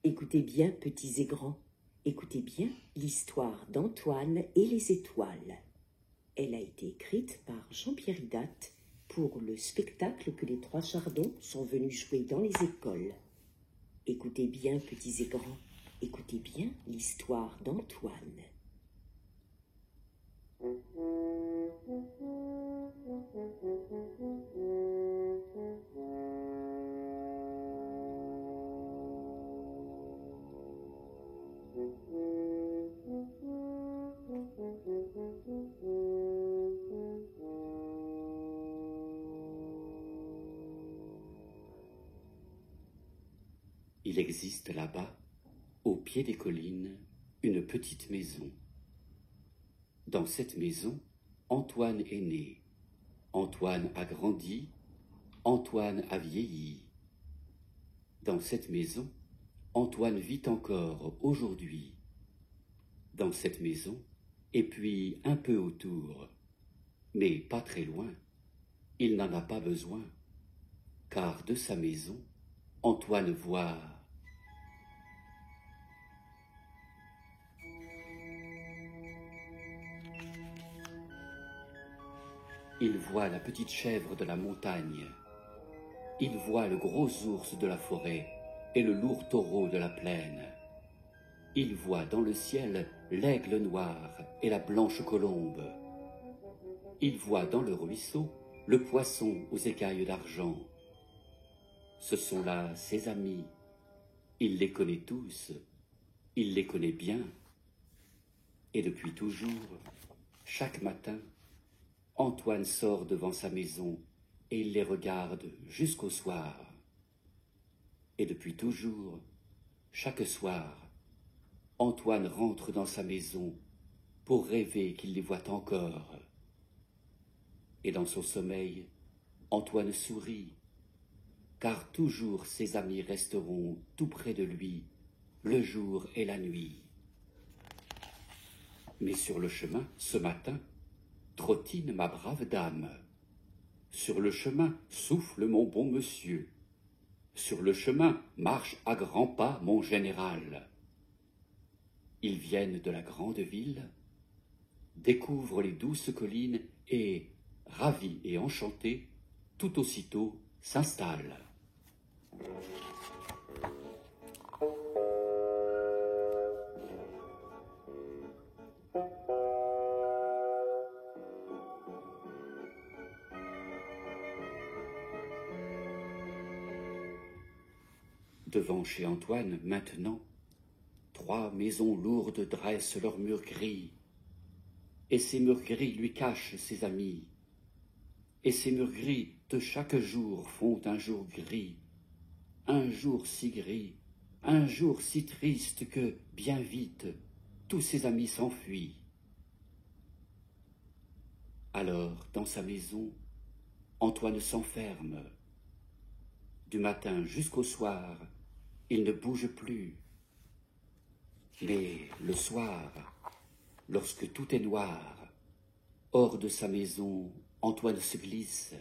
Écoutez bien, petits et grands, écoutez bien l'histoire d'Antoine et les étoiles. Elle a été écrite par Jean-Pierre Hidat pour le spectacle que les trois chardons sont venus jouer dans les écoles. Écoutez bien, petits et grands, écoutez bien l'histoire d'Antoine. Il existe là-bas, au pied des collines, une petite maison. Dans cette maison, Antoine est né. Antoine a grandi, Antoine a vieilli. Dans cette maison, Antoine vit encore aujourd'hui. Dans cette maison, et puis un peu autour, mais pas très loin, il n'en a pas besoin, car de sa maison, Antoine voit... Il voit la petite chèvre de la montagne. Il voit le gros ours de la forêt et le lourd taureau de la plaine. Il voit dans le ciel l'aigle noir et la blanche colombe. Il voit dans le ruisseau le poisson aux écailles d'argent. Ce sont là ses amis. Il les connaît tous. Il les connaît bien. Et depuis toujours, chaque matin, Antoine sort devant sa maison et il les regarde jusqu'au soir. Et depuis toujours, chaque soir, Antoine rentre dans sa maison pour rêver qu'il les voit encore. Et dans son sommeil, Antoine sourit, car toujours ses amis resteront tout près de lui, le jour et la nuit. Mais sur le chemin, ce matin, trottine ma brave dame. Sur le chemin souffle mon bon monsieur. Sur le chemin marche à grands pas mon général. Ils viennent de la grande ville, découvrent les douces collines et, ravis et enchantés, tout aussitôt s'installent. Devant chez Antoine, maintenant, 3 maisons lourdes dressent leurs murs gris, et ces murs gris lui cachent ses amis, et ces murs gris de chaque jour font un jour gris, un jour si gris, un jour si triste que, bien vite, tous ses amis s'enfuient. Alors, dans sa maison, Antoine s'enferme. Du matin jusqu'au soir, il ne bouge plus. Mais le soir, lorsque tout est noir, hors de sa maison, Antoine se glisse.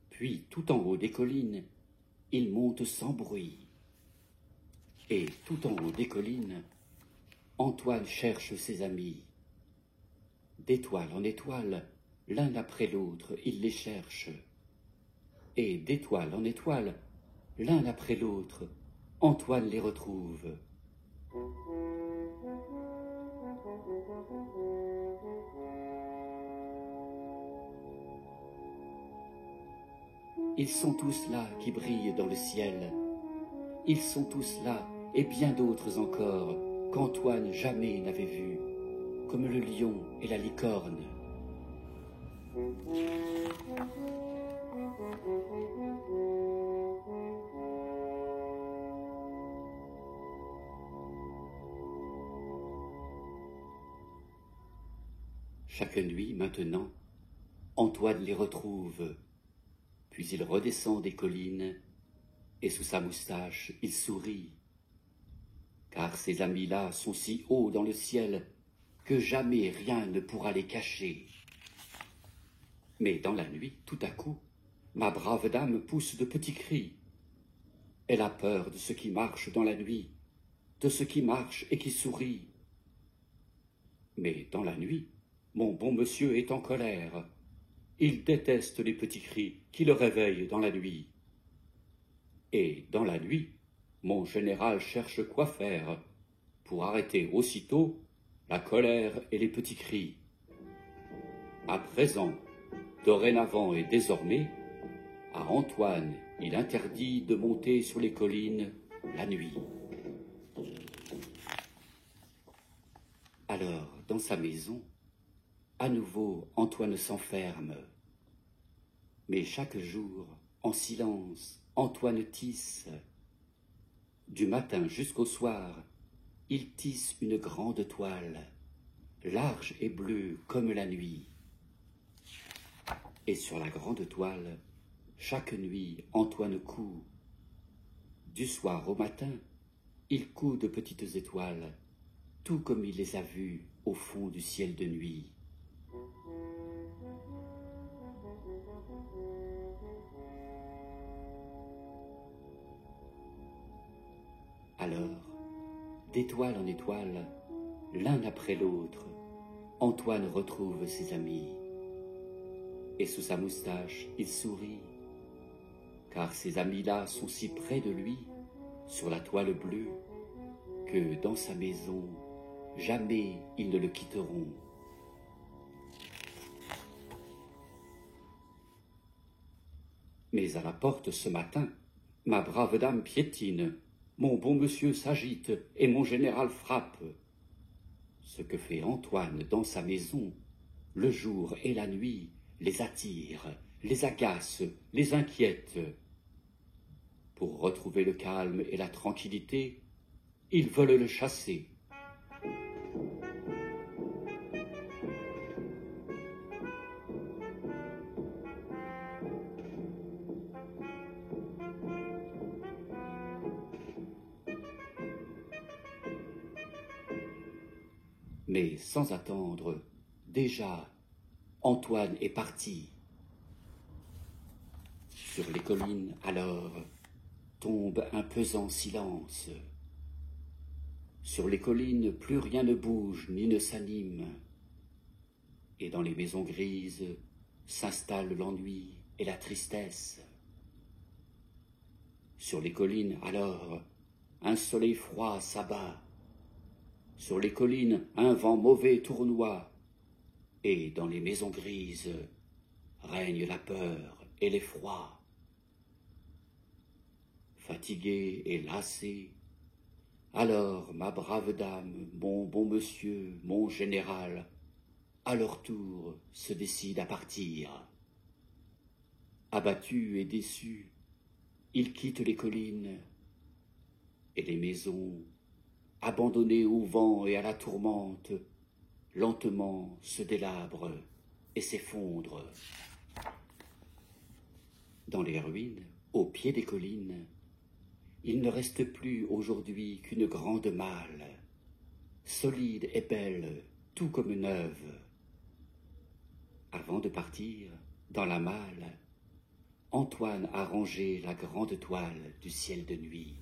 Puis, tout en haut des collines, il monte sans bruit. Et tout en haut des collines, Antoine cherche ses amis. D'étoile en étoile, l'un après l'autre, il les cherche. Et d'étoile en étoile, l'un après l'autre, Antoine les retrouve. Ils sont tous là qui brillent dans le ciel. Ils sont tous là, et bien d'autres encore, qu'Antoine jamais n'avait vus, comme le lion et la licorne. Chaque nuit, maintenant, Antoine les retrouve, puis il redescend des collines, et sous sa moustache, il sourit, car ces amis-là sont si hauts dans le ciel que jamais rien ne pourra les cacher. Mais dans la nuit, tout à coup, ma brave dame pousse de petits cris. Elle a peur de ce qui marche dans la nuit, de ce qui marche et qui sourit. Mais dans la nuit, mon bon monsieur est en colère. Il déteste les petits cris qui le réveillent dans la nuit. Et dans la nuit, mon général cherche quoi faire pour arrêter aussitôt la colère et les petits cris. À présent, dorénavant et désormais, à Antoine, il interdit de monter sur les collines la nuit. Alors, dans sa maison, à nouveau, Antoine s'enferme. Mais chaque jour, en silence, Antoine tisse. Du matin jusqu'au soir, il tisse une grande toile, large et bleue comme la nuit. Et sur la grande toile, chaque nuit, Antoine coud. Du soir au matin, il coud de petites étoiles, tout comme il les a vues au fond du ciel de nuit. Alors, d'étoile en étoile, l'un après l'autre, Antoine retrouve ses amis. Et sous sa moustache, il sourit, car ces amis-là sont si près de lui, sur la toile bleue, que dans sa maison, jamais ils ne le quitteront. Mais à la porte ce matin, ma brave dame piétine, mon bon monsieur s'agite et mon général frappe. Ce que fait Antoine dans sa maison, le jour et la nuit, les attire, les agace, les inquiète. Pour retrouver le calme et la tranquillité, ils veulent le chasser. Mais sans attendre, déjà, Antoine est parti. Sur les collines, alors, tombe un pesant silence. Sur les collines, plus rien ne bouge ni ne s'anime. Et dans les maisons grises s'installe l'ennui et la tristesse. Sur les collines, alors, un soleil froid s'abat. Sur les collines, un vent mauvais tournoie, et dans les maisons grises règne la peur et l'effroi. Fatigué et lassé, alors ma brave dame, mon bon monsieur, mon général, à leur tour se décident à partir. Abattus et déçus, ils quittent les collines et les maisons, abandonnés au vent et à la tourmente, lentement se délabrent et s'effondrent. Dans les ruines, au pied des collines, il ne reste plus aujourd'hui qu'une grande malle, solide et belle, tout comme neuve. Avant de partir, dans la malle, Antoine a rangé la grande toile du ciel de nuit.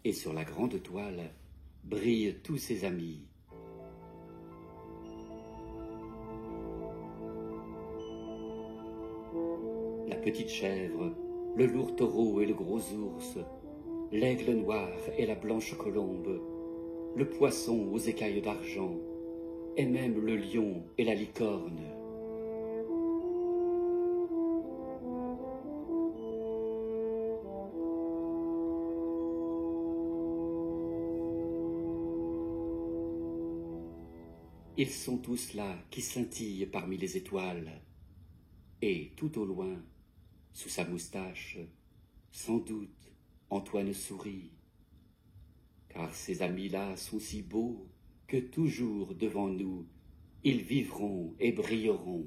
Et sur la grande toile brillent tous ses amis. La petite chèvre, le lourd taureau et le gros ours, l'aigle noir et la blanche colombe, le poisson aux écailles d'argent, et même le lion et la licorne. Ils sont tous là qui scintillent parmi les étoiles. Et tout au loin, sous sa moustache, sans doute, Antoine sourit. Car ces amis-là sont si beaux que toujours devant nous, ils vivront et brilleront.